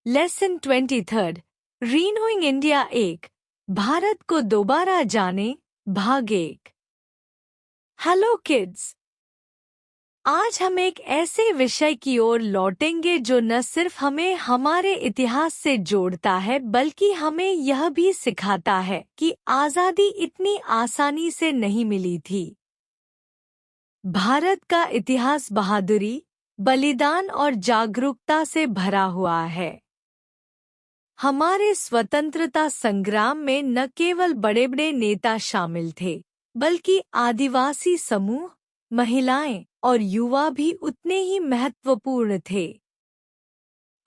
Lesson 23 रीनोइंग India 1 Bharat को दोबारा जाने भाग 1। हेलो किड्स, आज हम एक ऐसे विषय की ओर लौटेंगे जो न सिर्फ हमें हमारे इतिहास से जोड़ता है बल्कि हमें यह भी सिखाता है कि आज़ादी इतनी आसानी से नहीं मिली थी। भारत का इतिहास बहादुरी, बलिदान और जागरूकता से भरा हुआ है। हमारे स्वतंत्रता संग्राम में न केवल बड़े-बड़े नेता शामिल थे, बल्कि आदिवासी समूह, महिलाएं और युवा भी उतने ही महत्वपूर्ण थे।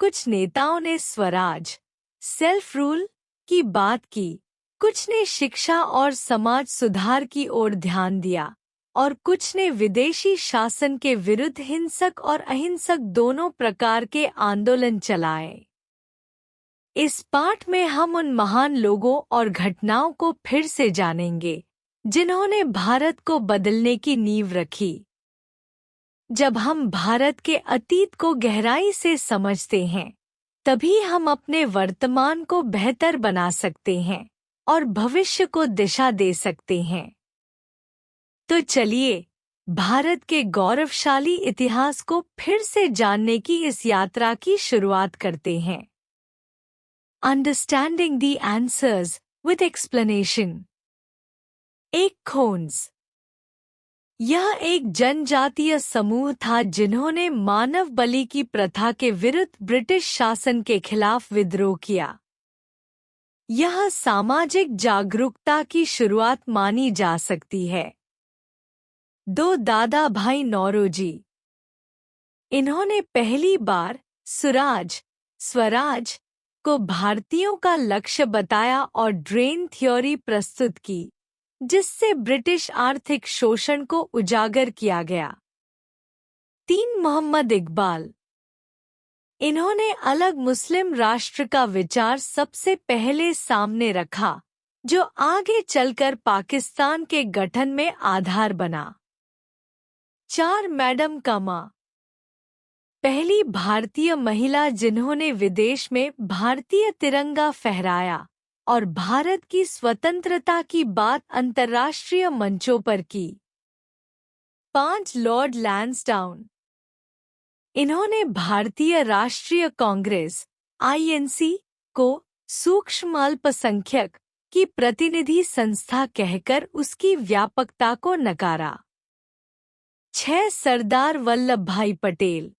कुछ नेताओं ने स्वराज, सेल्फ रूल की बात की, कुछ ने शिक्षा और समाज सुधार की ओर ध्यान दिया और कुछ ने विदेशी शासन के विरुद्ध हिंसक और अहिंसक दोनों प्रकार के आंदोलन चलाए। इस पाठ में हम उन महान लोगों और घटनाओं को फिर से जानेंगे जिन्होंने भारत को बदलने की नींव रखी। जब हम भारत के अतीत को गहराई से समझते हैं, तभी हम अपने वर्तमान को बेहतर बना सकते हैं और भविष्य को दिशा दे सकते हैं। तो चलिए, भारत के गौरवशाली इतिहास को फिर से जानने की इस यात्रा की शुरुआत करते हैं। Understanding the answers with explanation। एक खोंस। यह एक जनजातीय समूह था जिन्होंने मानव बलि की प्रथा के विरुद्ध ब्रिटिश शासन के खिलाफ विद्रोह किया। यह सामाजिक जागरूकता की शुरुआत मानी जा सकती है। दो दादा भाई नौरोजी। इन्होंने पहली बार स्वराज को भारतीयों का लक्ष्य बताया और ड्रेन थ्योरी प्रस्तुत की, जिससे ब्रिटिश आर्थिक शोषण को उजागर किया गया। 3 मोहम्मद इकबाल। इन्होंने अलग मुस्लिम राष्ट्र का विचार सबसे पहले सामने रखा, जो आगे चलकर पाकिस्तान के गठन में आधार बना। 4 मैडम कामा। पहली भारतीय महिला जिन्होंने विदेश में भारतीय तिरंगा फहराया और भारत की स्वतंत्रता की बात अंतर्राष्ट्रीय मंचों पर की। 5 लॉर्ड लैंसडाउन। इन्होंने भारतीय राष्ट्रीय कांग्रेस (INC) को सूक्ष्म अल्पसंख्यक की प्रतिनिधि संस्था कहकर उसकी व्यापकता को नकारा। 6 सरदार वल्लभ भाई पटेल।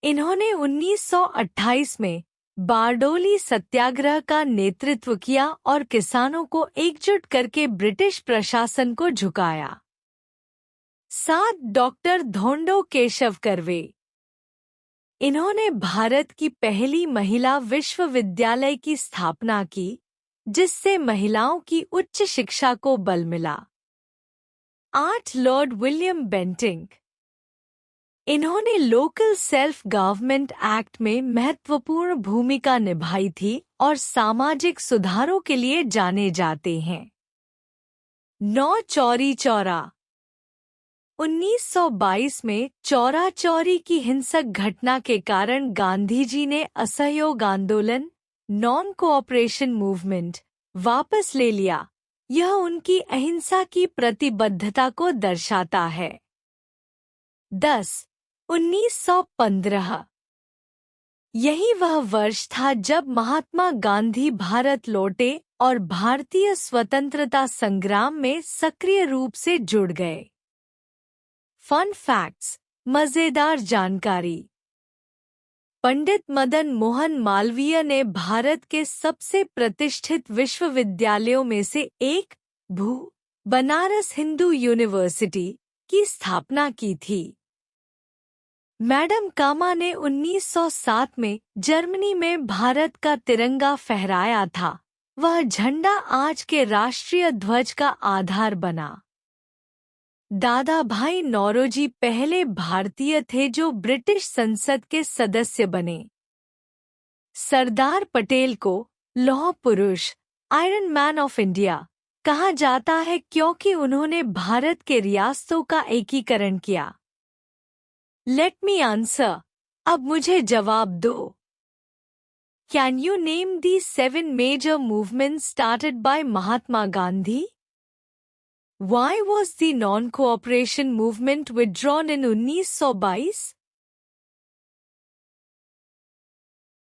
इन्होंने 1928 में बारडोली सत्याग्रह का नेतृत्व किया और किसानों को एकजुट करके ब्रिटिश प्रशासन को झुकाया। 7 डॉक्टर धोंडो केशव कर्वे। इन्होंने भारत की पहली महिला विश्वविद्यालय की स्थापना की, जिससे महिलाओं की उच्च शिक्षा को बल मिला। 8 लॉर्ड विलियम बेंटिंक। इन्होंने लोकल सेल्फ गवर्नमेंट एक्ट में महत्वपूर्ण भूमिका निभाई थी और सामाजिक सुधारों के लिए जाने जाते हैं। 9 चौरी चौरा। 1922 में चौरा चौरी की हिंसक घटना के कारण गांधी जी ने असहयोग आंदोलन नॉन कोऑपरेशन मूवमेंट वापस ले लिया। यह उनकी अहिंसा की प्रतिबद्धता को दर्शाता है। 10 1915। यही वह वर्ष था जब महात्मा गांधी भारत लौटे और भारतीय स्वतंत्रता संग्राम में सक्रिय रूप से जुड़ गए। फन फैक्ट्स, मजेदार जानकारी। पंडित मदन मोहन मालवीय ने भारत के सबसे प्रतिष्ठित विश्वविद्यालयों में से एक बनारस हिंदू यूनिवर्सिटी की स्थापना की थी। मैडम कामा ने 1907 में जर्मनी में भारत का तिरंगा फहराया था। वह झंडा आज के राष्ट्रीय ध्वज का आधार बना। दादा भाई नौरोजी पहले भारतीय थे जो ब्रिटिश संसद के सदस्य बने। सरदार पटेल को लौह पुरुष, आयरन मैन ऑफ इंडिया कहा जाता है क्योंकि उन्होंने भारत के रियासतों का एकीकरण किया। Let me answer. अब मुझे जवाब दो। Can you name the 7 major movements started by Mahatma Gandhi? Why was the non-cooperation movement withdrawn in 1922?